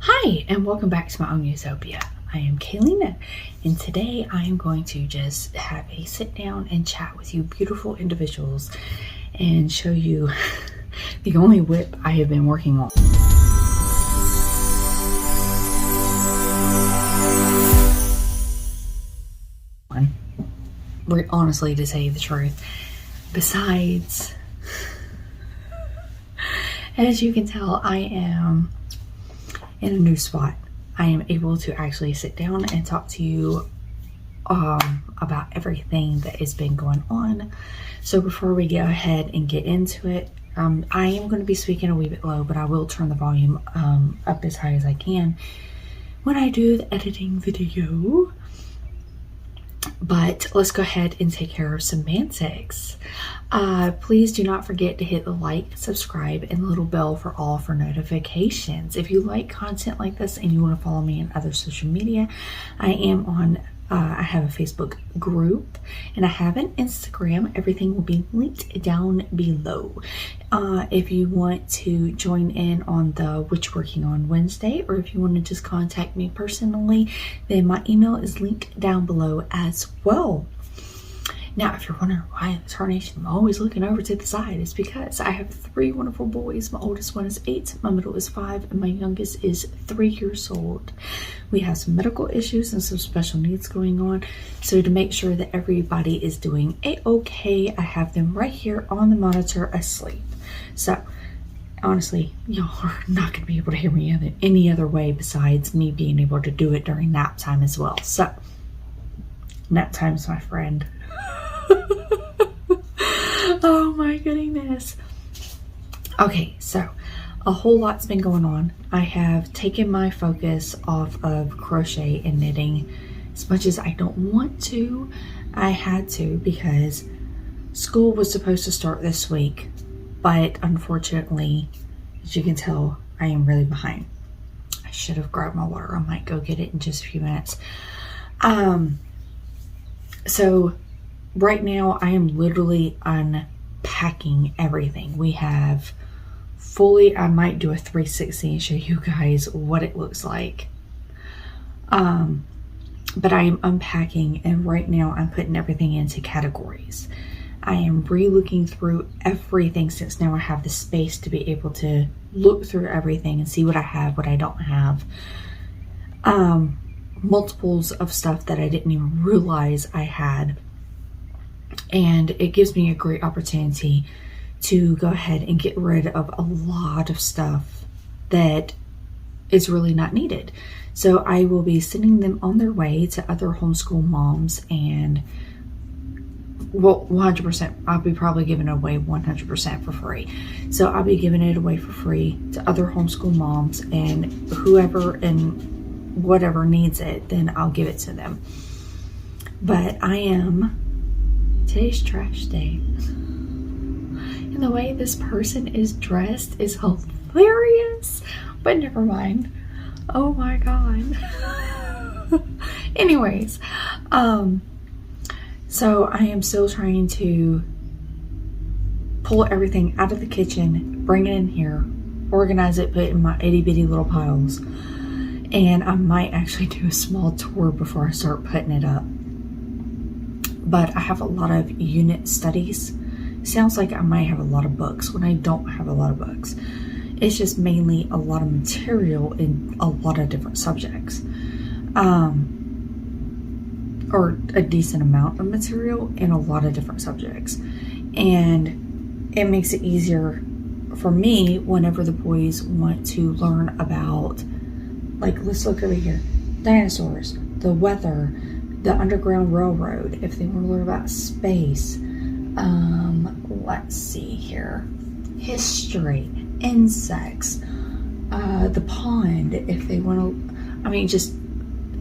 Hi, and welcome back to my own Utopia. I am Kayleena, and today I am going to just have a sit down and chat with you beautiful individuals and show you the only whip I have been working on. Honestly, to tell you the truth, besides, as you can tell, I am in a new spot. I am able to actually sit down and talk to you about everything that has been going on. So before we go ahead and get into it, I am going to be speaking a wee bit low, but I will turn the volume up as high as I can when I do the editing video. But let's go ahead and take care of semantics. Please do not forget to hit the like, subscribe, and the little bell for all for notifications. If you like content like this and you want to follow me on other social media, I am on I have a Facebook group and I have an Instagram. Everything will be linked down below. If you want to join in on the Witch Working on Wednesday, or if you want to just contact me personally, then my email is linked down below as well. Now, if you're wondering why in tarnation I'm always looking over to the side, it's because I have 3 wonderful boys. My oldest one is 8, my middle is 5, and my youngest is 3 years old. We have some medical issues and some special needs going on. So to make sure that everybody is doing a-okay, I have them right here on the monitor asleep. So honestly, y'all are not going to be able to hear me any other way besides me being able to do it during nap time as well. So nap time is my friend. Oh my goodness. Okay, so a whole lot's been going on. I have taken my focus off of crochet and knitting. As much as I don't want to, I had to because school was supposed to start this week, but unfortunately, as you can tell, I am really behind. I should have grabbed my water. I might go get it in just a few minutes. So right now I am literally unpacking everything. We have fully, I might do a 360 and show you guys what it looks like. But I am unpacking, and right now I'm putting everything into categories. I am re-looking through everything since now I have the space to be able to look through everything and see what I have, what I don't have. Multiples of stuff that I didn't even realize I had. And it gives me a great opportunity to go ahead and get rid of a lot of stuff that is really not needed. So I will be sending them on their way to other homeschool moms, and well, 100%, I'll be probably giving it away 100% for free. So I'll be giving it away for free to other homeschool moms, and whoever and whatever needs it, then I'll give it to them. But today's trash day. And the way this person is dressed is hilarious, but never mind. Oh my god. Anyways, so I am still trying to pull everything out of the kitchen, bring it in here, organize it, put it in my itty bitty little piles. And I might actually do a small tour before I start putting it up. But I have a lot of unit studies. Sounds like I might have a lot of books when I don't have a lot of books. It's just mainly a lot of material in a lot of different subjects. Or a decent amount of material in a lot of different subjects. And it makes it easier for me whenever the boys want to learn about, like, let's look over here. Dinosaurs, the weather, the Underground Railroad, if they want to learn about space, let's see here, history, insects, the pond, if they want to, I mean, just,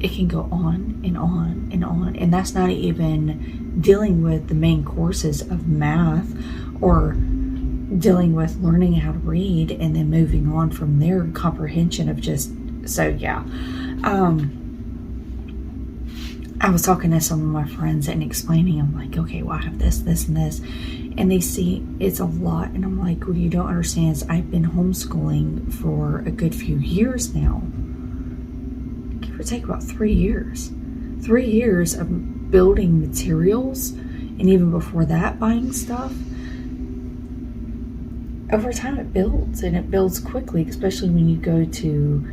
it can go on and on and on, and that's not even dealing with the main courses of math, or dealing with learning how to read, and then moving on from their comprehension of just, so yeah. I was talking to some of my friends and explaining, I'm like, okay, well, I have this, this, and this. And they see it's a lot. And I'm like, well, you don't understand. I've been homeschooling for a good few years now. give or take about 3 years. 3 years of building materials, and even before that, buying stuff. Over time it builds, and it builds quickly, especially when you go to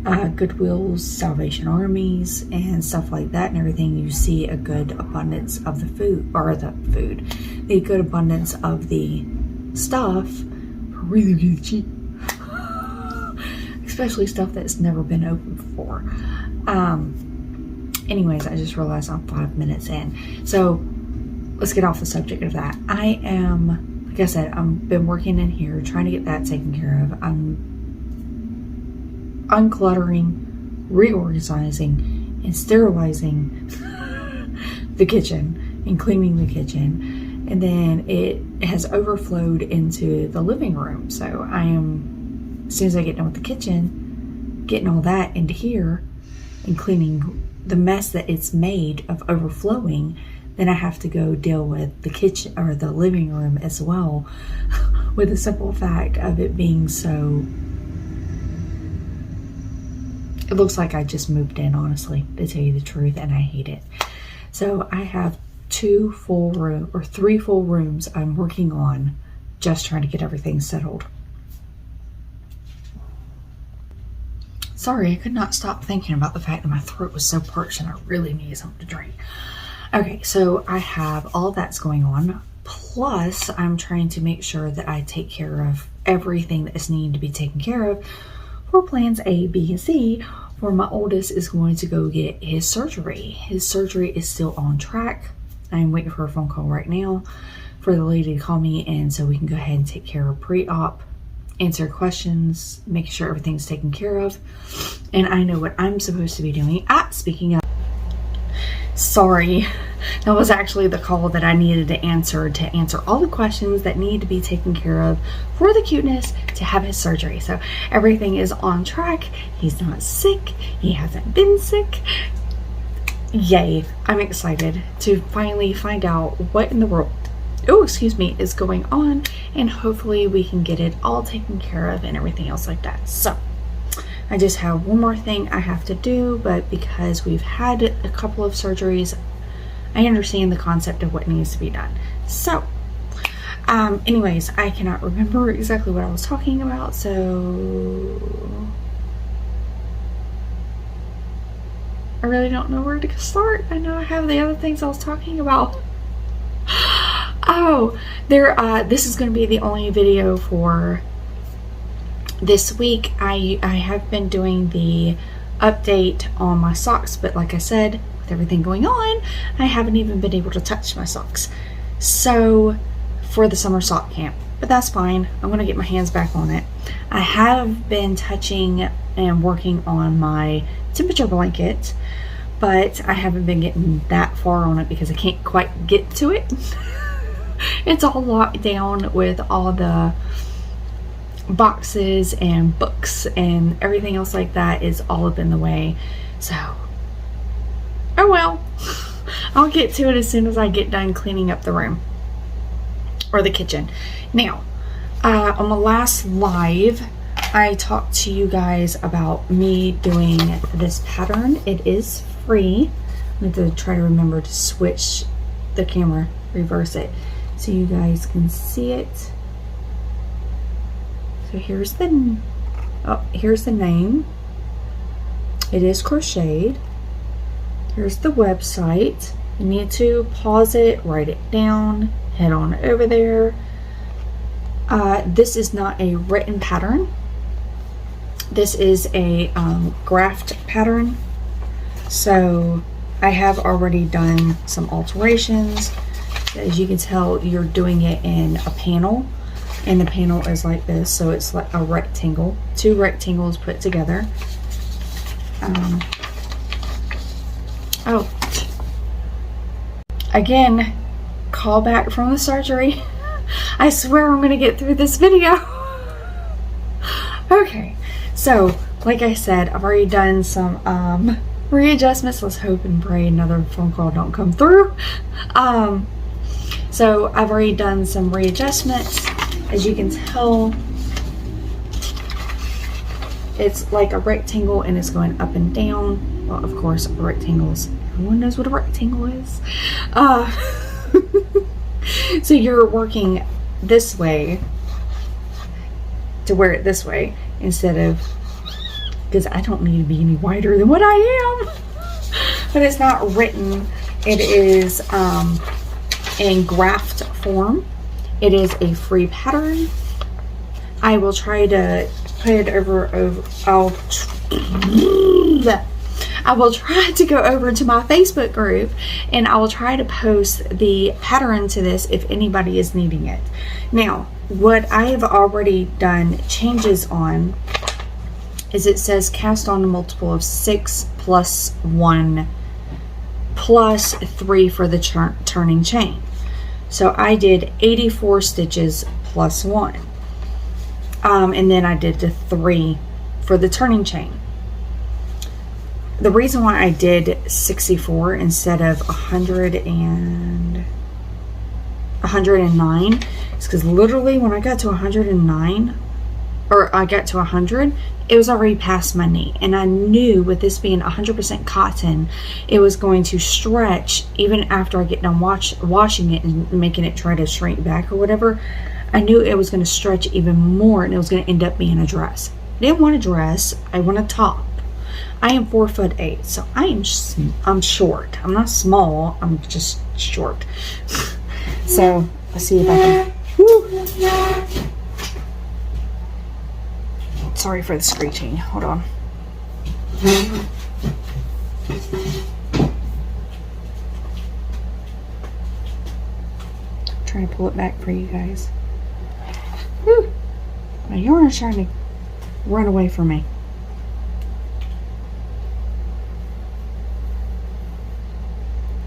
Goodwills, Salvation Armies, and stuff like that and everything. You see a good abundance of the a good abundance of the stuff for really, really cheap. Especially stuff that's never been opened before. Anyways, I just realized I'm 5 minutes in. So let's get off the subject of that. I am, like I said, I've been working in here, trying to get that taken care of. I'm uncluttering, reorganizing, and sterilizing the kitchen and cleaning the kitchen. And then it has overflowed into the living room. So I am, as soon as I get done with the kitchen, getting all that into here and cleaning the mess that it's made of overflowing, then I have to go deal with the kitchen or the living room as well, with the simple fact of it being so, it looks like I just moved in, honestly, to tell you the truth, and I hate it. So I have 3 full rooms I'm working on, just trying to get everything settled. Sorry, I could not stop thinking about the fact that my throat was so parched and I really needed something to drink. Okay, so I have all that's going on. Plus, I'm trying to make sure that I take care of everything that is needing to be taken care of for plans A, B, and C. For my oldest is going to go get his surgery. His surgery is still on track. I'm waiting for a phone call right now for the lady to call me, and so we can go ahead and take care of pre-op, answer questions, make sure everything's taken care of, and I know what I'm supposed to be doing. Speaking of, sorry, that was actually the call that I needed to answer all the questions that need to be taken care of for the cuteness to have his surgery. So everything is on track. He's not sick. He hasn't been sick. Yay. I'm excited to finally find out what in the world is going on, and hopefully we can get it all taken care of and everything else like that. So I just have one more thing I have to do, but because we've had a couple of surgeries, I understand the concept of what needs to be done. So anyways, I cannot remember exactly what I was talking about, so I really don't know where to start. I know I have the other things I was talking about. Oh, this is going to be the only video for this week. I have been doing the update on my socks, but like I said, with everything going on, I haven't even been able to touch my socks. So, for the summer sock camp, but that's fine. I'm going to get my hands back on it. I have been touching and working on my temperature blanket, but I haven't been getting that far on it because I can't quite get to it. It's all locked down with all the boxes and books and everything else like that is all up in the way. So, oh well, I'll get to it as soon as I get done cleaning up the room or the kitchen. Now, on the last live, I talked to you guys about me doing this pattern. It is free. I have to try to remember to switch the camera, reverse it, so you guys can see it. So here's the name. It is crocheted. Here's the website. You need to pause it, write it down, head on over there. This is not a written pattern. This is a graphed pattern. So I have already done some alterations. As you can tell, you're doing it in a panel, and the panel is like this, so it's like a rectangle, 2 rectangles put together. Oh, again, call back from the surgery. I swear I'm gonna get through this video. Okay, so like I said, I've already done some readjustments. Let's hope and pray another phone call don't come through. So I've already done some readjustments. As you can tell, It's like a rectangle and it's going up and down. Well, of course, rectangles. Everyone knows what a rectangle is. So you're working this way to wear it this way instead of, because I don't need to be any wider than what I am. But it's not written. It is in graph form. It is a free pattern. I will try to put it over I will try to go over to my Facebook group and I will try to post the pattern to this if anybody is needing it. Now, what I have already done changes on is it says cast on a multiple of 6 plus 1 plus 3 for the turning chain. So I did 84 stitches plus 1. And then I did the 3 for the turning chain. The reason why I did 64 instead of 109 is because literally when I got to 109, or I got to 100, it was already past my knee. And I knew with this being 100% cotton, it was going to stretch even after I get done washing it and making it try to shrink back or whatever. I knew it was going to stretch even more and it was going to end up being a dress. I didn't want a dress. I want a top. I am 4'8", so I'm short. I'm not small. I'm just short. So let's see if I can. Woo. Sorry for the screeching. Hold on. Trying to pull it back for you guys. Whew. My yarn is trying to run away from me.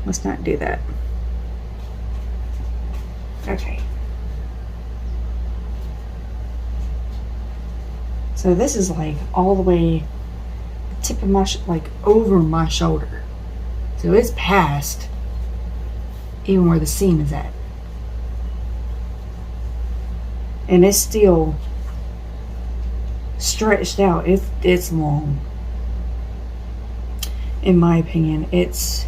Let's not do that. Okay. So this is like all the way tip of my like over my shoulder. So it's past even where the seam is at. And it's still stretched out. It's long. In my opinion, it's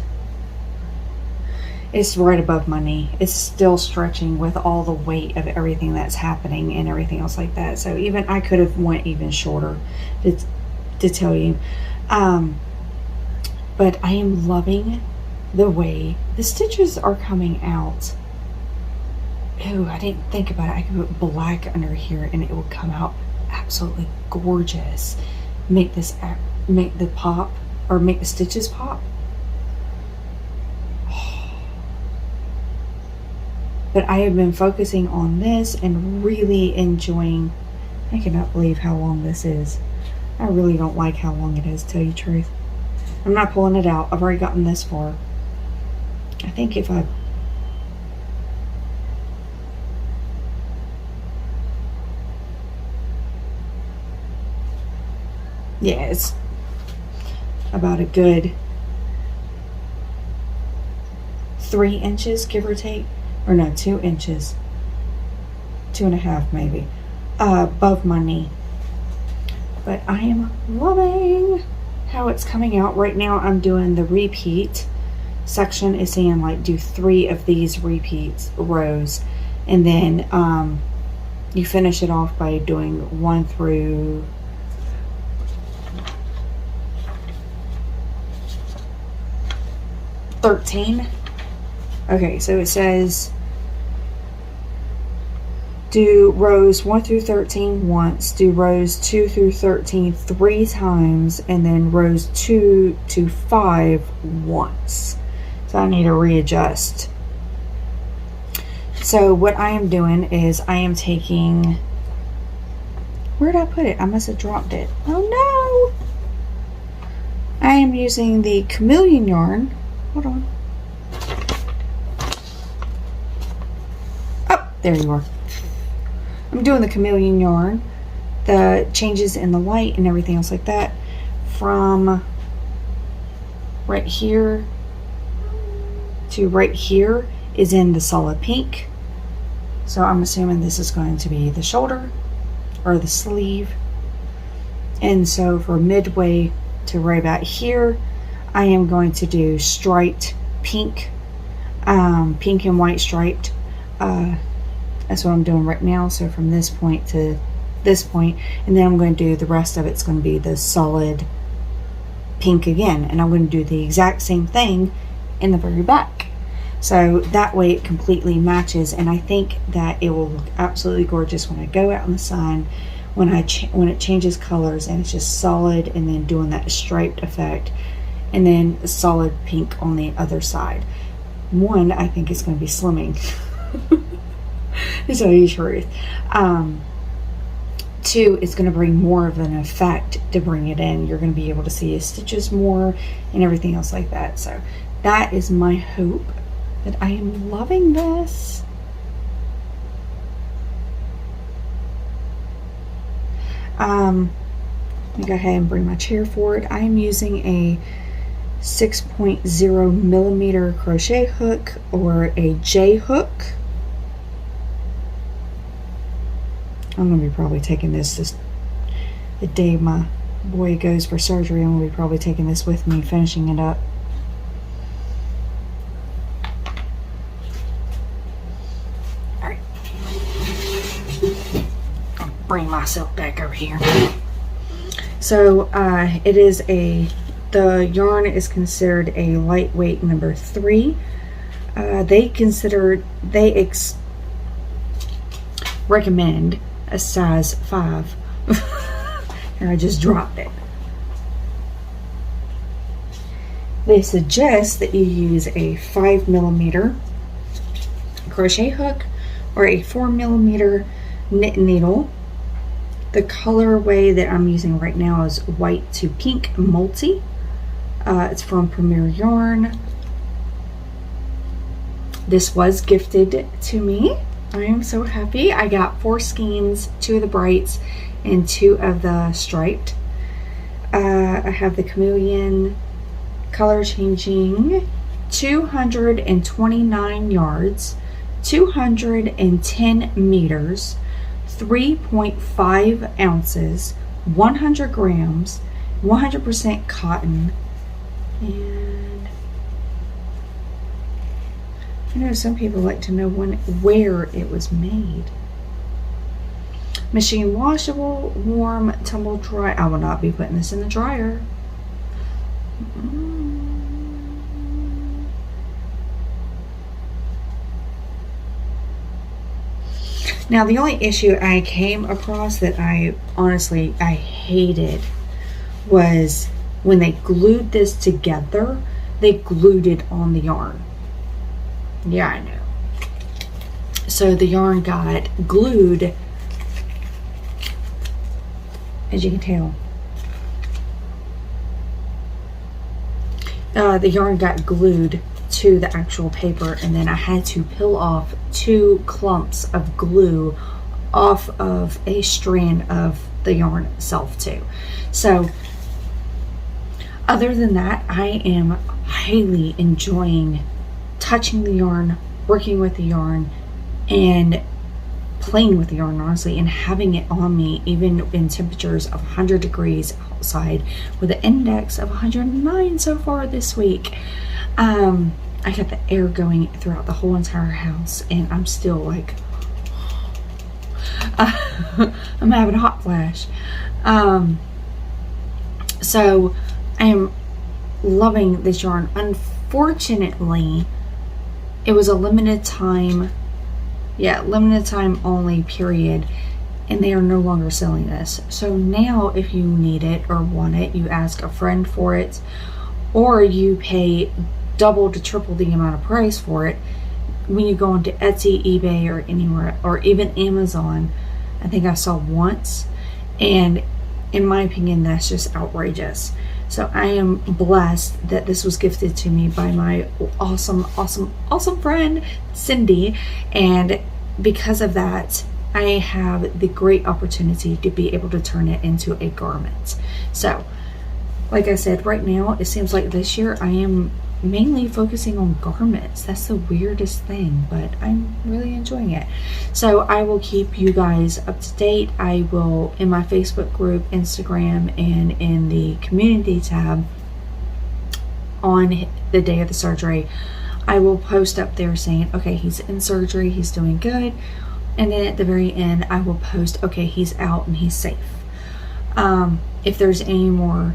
right above my knee. It's still stretching with all the weight of everything that's happening and everything else like that. So even I could have went even shorter to tell you. But I am loving the way the stitches are coming out. Ooh, I didn't think about it. I could put black under here and it would come out absolutely gorgeous. Make the stitches pop. But I have been focusing on this and really enjoying. I cannot believe how long this is. I really don't like how long it is, to tell you the truth. I'm not pulling it out. I've already gotten this far. I think if I... Yeah, it's about a good 3 inches, give or take. Or no, 2 inches, 2.5 maybe, above my knee. But I am loving how it's coming out. Right now I'm doing the repeat section. Is saying like do 3 of these repeats rows, and then you finish it off by doing 1 through 13. Okay, so it says do rows 1 through 13 once, do rows 2 through 13 3 times, and then rows 2 to 5 once. So I need to readjust. So what I am doing is I am taking, where did I put it? I must have dropped it. Oh no! I am using the chameleon yarn. Hold on. There you are. I'm doing the chameleon yarn, the changes in the light and everything else like that, from right here to right here is in the solid pink. So I'm assuming this is going to be the shoulder or the sleeve. And so for midway to right about here, I am going to do striped pink, pink and white striped. That's what I'm doing right now. So from this point to this point, and then I'm going to do the rest of it's going to be the solid pink again, and I'm going to do the exact same thing in the very back, so that way it completely matches. And I think that it will look absolutely gorgeous when I go out in the sun, when it changes colors and it's just solid, and then doing that striped effect, and then a solid pink on the other side. One, I think it's going to be slimming to tell you the truth. Two, it's going to bring more of an effect to bring it in. You're going to be able to see his stitches more and everything else like that. So that is my hope, that I am loving this. Let me go ahead and bring my chair forward. I am using a 6.0 millimeter crochet hook, or a J hook. I'm going to be probably taking this the day my boy goes for surgery. I'm going to be probably taking this with me, finishing it up. Alright. I'll bring myself back over here. So it is the yarn is considered a lightweight number 3. They recommend a size 5. And I just dropped it. They suggest that you use a 5 millimeter crochet hook or a 4 millimeter knit needle. The colorway that I'm using right now is white to pink multi. It's from Premier Yarn. This was gifted to me. I am so happy. I got 4 skeins, 2 of the brights and 2 of the striped. I have the chameleon color changing, 229 yards, 210 meters, 3.5 ounces, 100 grams, 100% cotton, and I know some people like to know where it was made. Machine washable, warm, tumble dry. I will not be putting this in the dryer. Now the only issue I came across that I hated was when they glued this together, they glued it on the yarn. Yeah, I know. So the yarn got glued, as you can tell. The yarn got glued to the actual paper, and then I had to peel off 2 clumps of glue off of a strand of the yarn itself too. So other than that, I am highly enjoying touching the yarn, working with the yarn, and playing with the yarn, honestly, and having it on me even in temperatures of 100 degrees outside with an index of 109 so far this week. I got the air going throughout the whole entire house, and I'm still like I'm having a hot flash. So I am loving this yarn. Unfortunately, it was a limited time only period, and they are no longer selling this. So now if you need it or want it, you ask a friend for it, or you pay double to triple the amount of price for it when you go onto Etsy, eBay, or anywhere, or even Amazon. I think I saw once, and in my opinion, that's just outrageous. So I am blessed that this was gifted to me by my awesome friend Cindy, and because of that, I have the great opportunity to be able to turn it into a garment. So like I said, right now it seems like this year I am mainly focusing on garments. That's the weirdest thing, but I'm really enjoying it. So I will keep you guys up to date. I will, in my Facebook group, Instagram, and in the community tab on the day of the surgery, I will post up there saying, okay, he's in surgery, he's doing good. And then at the very end, I will post, okay, he's out and he's safe. If there's any more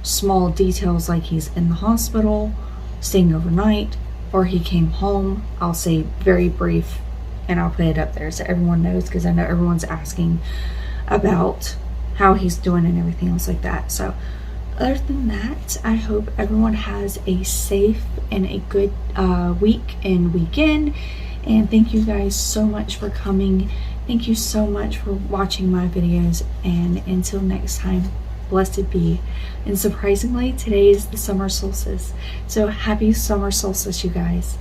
small details, like he's in the hospital, staying overnight, or he came home, I'll say very brief, and I'll put it up there so everyone knows, because I know everyone's asking about how he's doing and everything else like that. So other than that, I hope everyone has a safe and a good week and weekend. And thank you guys so much for coming. Thank you so much for watching my videos. And until next time, blessed be. And surprisingly, today is the summer solstice. So happy summer solstice, you guys.